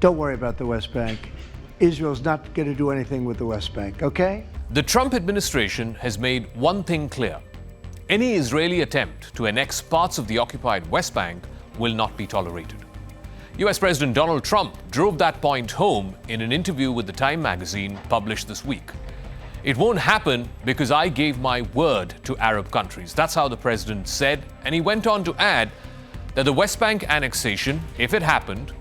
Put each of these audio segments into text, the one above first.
Don't worry about the West Bank. Israel's not going to do anything with the West Bank, okay? The Trump administration has made one thing clear. Any Israeli attempt to annex parts of the occupied West Bank will not be tolerated. US President Donald Trump drove that point home in an interview with the Time magazine published this week. It won't happen because I gave my word to Arab countries. That's how the president said, and he went on to add that the West Bank annexation, if it happened,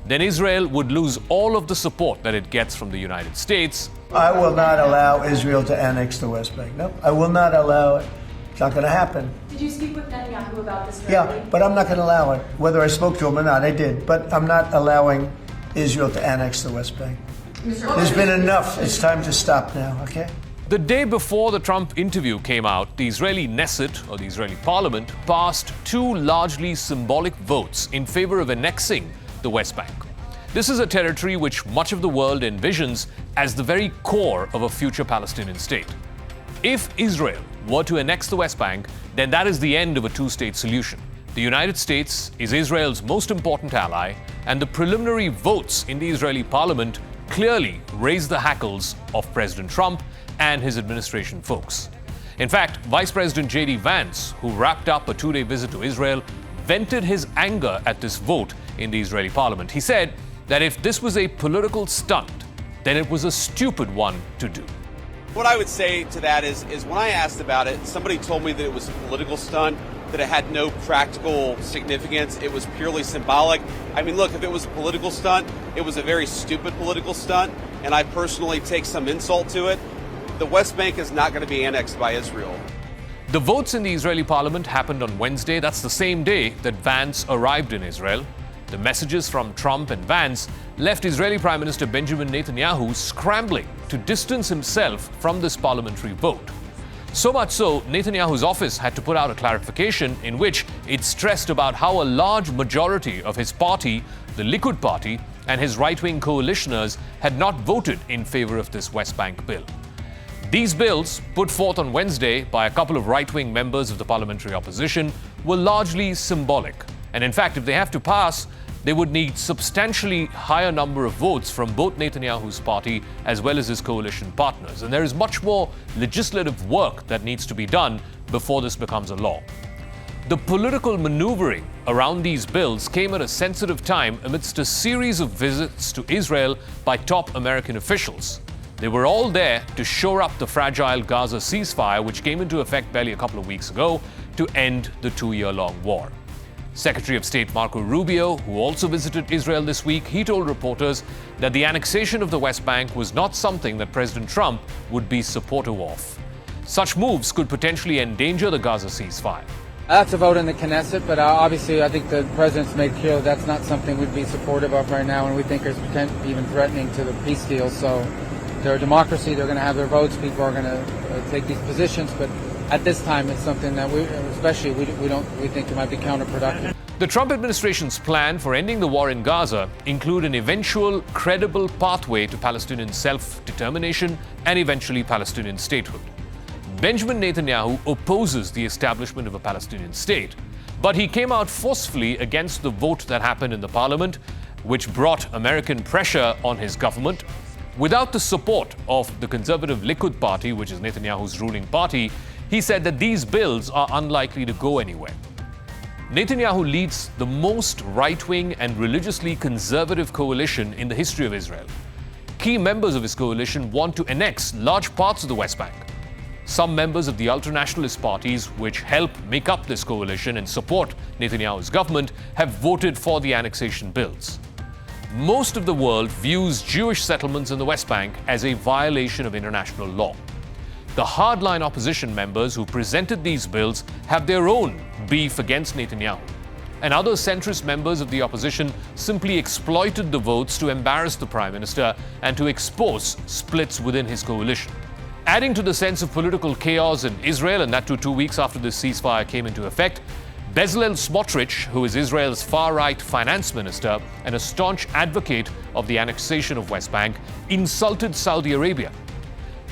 then Israel would lose all of the support that it gets from the United States. I will not allow Israel to annex the West Bank. No, I will not allow it. It's not going to happen. Did you speak with Netanyahu about this? Yeah, but I'm not going to allow it. Whether I spoke to him or not, I did. But I'm not allowing Israel to annex the West Bank. There's been enough. It's time to stop now, okay? The day before the Trump interview came out, the Israeli Knesset, or the Israeli parliament, passed two largely symbolic votes in favor of annexing the West Bank. This is a territory which much of the world envisions as the very core of a future Palestinian state. If Israel were to annex the West Bank, then that is the end of a two-state solution. The United States is Israel's most important ally, and the preliminary votes in the Israeli parliament clearly raised the hackles of President Trump and his administration folks. In fact, Vice President J.D. Vance, who wrapped up a two-day visit to Israel, vented his anger at this vote in the Israeli parliament. He said that if this was a political stunt, then it was a stupid one to do. What I would say to that is when I asked about it, somebody told me that it was a political stunt, that it had no practical significance. It was purely symbolic. I mean, look, if it was a political stunt, it was a very stupid political stunt, and I personally take some insult to it. The West Bank is not going to be annexed by Israel. The votes in the Israeli parliament happened on Wednesday. That's the same day that Vance arrived in Israel. The messages from Trump and Vance left Israeli Prime Minister Benjamin Netanyahu scrambling to distance himself from this parliamentary vote. So much so, Netanyahu's office had to put out a clarification in which it stressed about how a large majority of his party, the Likud party, and his right-wing coalitioners had not voted in favor of this West Bank bill. These bills, put forth on Wednesday by a couple of right-wing members of the parliamentary opposition, were largely symbolic. And in fact, if they have to pass, they would need substantially higher number of votes from both Netanyahu's party as well as his coalition partners. And there is much more legislative work that needs to be done before this becomes a law. The political maneuvering around these bills came at a sensitive time amidst a series of visits to Israel by top American officials. They were all there to shore up the fragile Gaza ceasefire, which came into effect barely a couple of weeks ago, to end the two-year-long war. Secretary of State Marco Rubio, who also visited Israel this week, he told reporters that the annexation of the West Bank was not something that President Trump would be supportive of. Such moves could potentially endanger the Gaza ceasefire. That's a vote in the Knesset, but obviously I think the president's made clear that's not something we'd be supportive of right now, and we think there's potentially even threatening to the peace deal. So they're a democracy, they're going to have their votes, people are going to take these positions, but at this time it's something that we think it might be counterproductive. The Trump administration's plan for ending the war in Gaza include an eventual credible pathway to Palestinian self-determination and eventually Palestinian statehood. Benjamin Netanyahu opposes the establishment of a Palestinian state, but he came out forcefully against the vote that happened in the parliament, which brought American pressure on his government. Without the support of the conservative Likud party, which is Netanyahu's ruling party, he said that these bills are unlikely to go anywhere. Netanyahu leads the most right-wing and religiously conservative coalition in the history of Israel. Key members of his coalition want to annex large parts of the West Bank. Some members of the ultranationalist parties, which help make up this coalition and support Netanyahu's government, have voted for the annexation bills. Most of the world views Jewish settlements in the West Bank as a violation of international law. The hardline opposition members who presented these bills have their own beef against Netanyahu. And other centrist members of the opposition simply exploited the votes to embarrass the prime minister and to expose splits within his coalition. Adding to the sense of political chaos in Israel, and that too 2 weeks after this ceasefire came into effect, Bezalel Smotrich, who is Israel's far-right finance minister and a staunch advocate of the annexation of West Bank, insulted Saudi Arabia.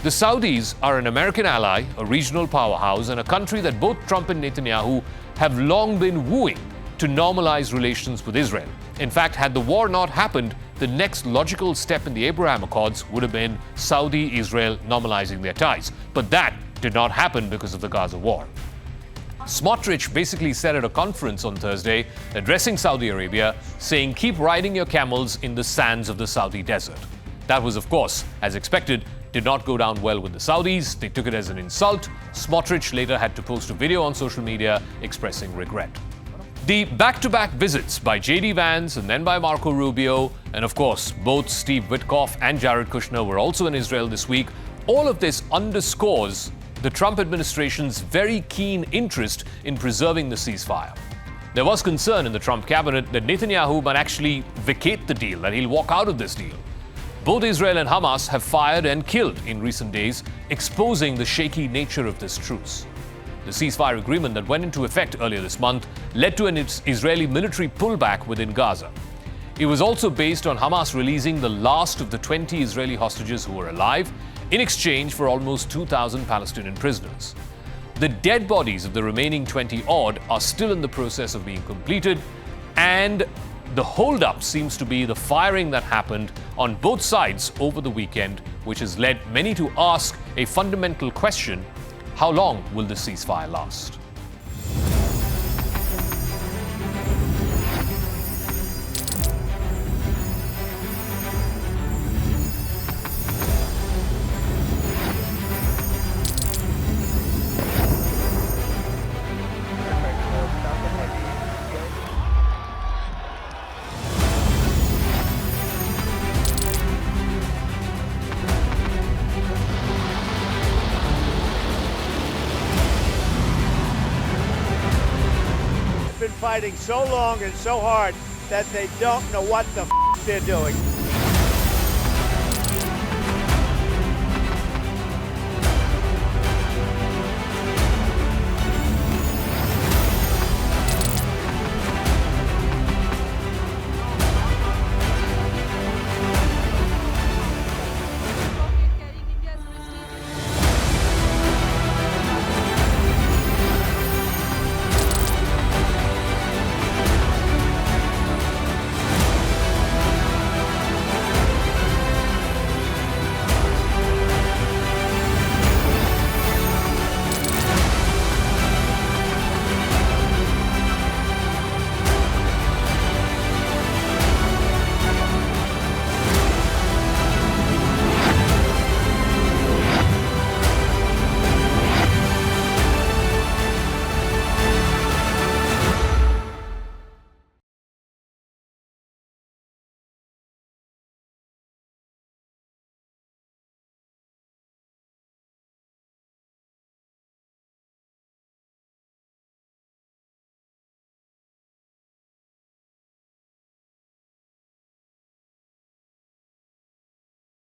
The Saudis are an American ally, a regional powerhouse, and a country that both Trump and Netanyahu have long been wooing to normalize relations with Israel. In fact, had the war not happened, the next logical step in the Abraham Accords would have been Saudi-Israel normalizing their ties. But that did not happen because of the Gaza war. Smotrich basically said at a conference on Thursday, addressing Saudi Arabia, saying, "Keep riding your camels in the sands of the Saudi desert." That was, of course, as expected, did not go down well with the Saudis. They took it as an insult. Smotrich later had to post a video on social media expressing regret. The back-to-back visits by J.D. Vance and then by Marco Rubio, and of course, both Steve Witkoff and Jared Kushner were also in Israel this week. All of this underscores the Trump administration's very keen interest in preserving the ceasefire. There was concern in the Trump cabinet that Netanyahu might actually vacate the deal, that he'll walk out of this deal. Both Israel and Hamas have fired and killed in recent days, exposing the shaky nature of this truce. The ceasefire agreement that went into effect earlier this month led to an Israeli military pullback within Gaza. It was also based on Hamas releasing the last of the 20 Israeli hostages who were alive in exchange for almost 2,000 Palestinian prisoners. The dead bodies of the remaining 20-odd are still in the process of being completed, and the holdup seems to be the firing that happened on both sides over the weekend, which has led many to ask a fundamental question: how long will the ceasefire last? Been fighting so long and so hard that they don't know what the they're doing.